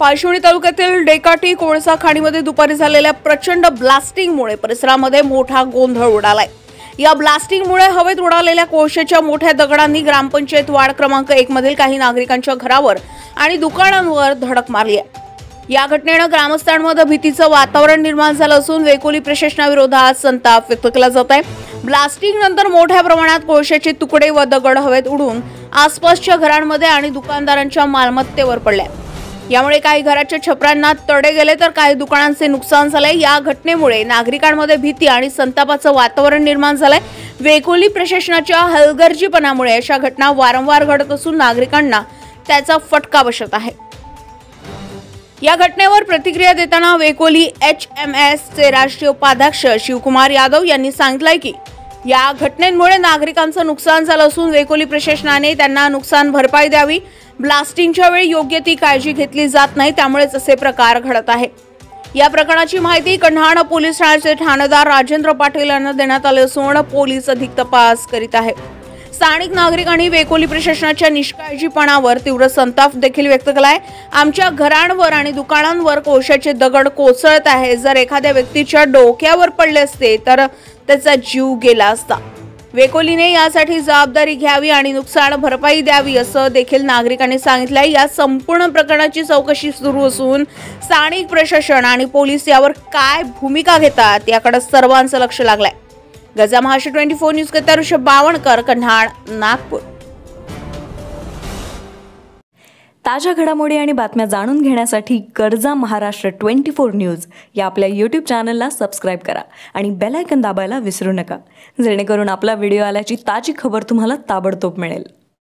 पायशिवणी तालुक्यातील डेकाटी कोळसा खाणीमध्ये दुपारी झालेल्या प्रचंड ब्लास्टिंगमुळे परिसरामध्ये मोठा गोंधळ उडालाय। या ब्लास्टिंगमुळे हवेत उडालेल्या कोळशाच्या मोठ्या दगडांनी ग्रामपंचायत वार्ड क्रमांक 1 मधील काही नागरिकांच्या घरावर आणि दुकानांवर धडक मारली आहे। या घटनेने ग्रामस्थांमध्ये भीतीचं वातावरण निर्माण झालं असून वेकोली प्रशासनाविरोधात संताप व्यक्त केला जात आहे। ब्लास्टिंग नंतर मोठ्या प्रमाणात कोळशाचे तुकडे व दगड हवेत उडून आसपासच्या घरांमध्ये आणि दुकानदारांच्या मालमत्तेवर पडले। यामुळे काही घराच्या छपरांना तडे गेले तर काही दुकानांचे नुकसान झाले। या घटनेमुळे नागरिकांमध्ये भीती आणि संतापाचं वातावरण निर्माण झालंय। वेकोली प्रशासनाच्या हलगर्जीपणामुळे अशा घटना वारंवार घडत असून नागरिकांना त्याचा फटका बसत आहे। या घटनेवर प्रतिक्रिया देताना वेकोली HMS चे राष्ट्रीय उपाध्यक्ष शिवकुमार यादव यांनी सांगितले की या घटनेमुळे नागरिकांचं नुकसान झालं असून वेकोली प्रशासनाने त्यांना नुकसान भरपाई द्यावी। ब्लास्टिंगच्या वेळी योग्य ती काळजी घेतली जात नाही, त्यामुळेच असे प्रकार घडत आहेत। या प्रकरणाची माहिती कन्हाड पोलीस ठाण्याचे ठाणेदार राजेंद्र पाटील यांना देण्यात आले असून पोलीस अधिक तपास करीत आहेत। स्थानिक नागरिकांनी वेकोली प्रशासनाच्या निष्काळजीपणावर तीव्र संताप देखील व्यक्त केलाय। आमच्या घरांवर आणि दुकानांवर कोळशाचे दगड कोसळत आहे। जर एखाद्या व्यक्तीच्या डोक्यावर पडले असते तर त्याचा जीव गेला असता। वेकोलीने यासाठी जबाबदारी घ्यावी आणि नुकसान भरपाई द्यावी असं देखील नागरिकांनी सांगितलंय। या संपूर्ण प्रकरणाची चौकशी सुरू असून स्थानिक प्रशासन आणि पोलीस यावर काय भूमिका घेतात याकडे सर्वांचं लक्ष लागलंय। गजा महाराष्ट्र 24 न्यूज करता ऋषभ बावणकर, कन्हाड, नागपूर। ताज्या घडामोडी आणि बातम्या जाणून घेण्यासाठी गरजा महाराष्ट्र 24 न्यूज या आपल्या YouTube चॅनलला सबस्क्राइब करा आणि बेल आयकॉन दाबायला विसरू नका, जेणेकरून आपला व्हिडिओ आल्याची ताजी खबर तुम्हाला ताबडतोब मिळेल।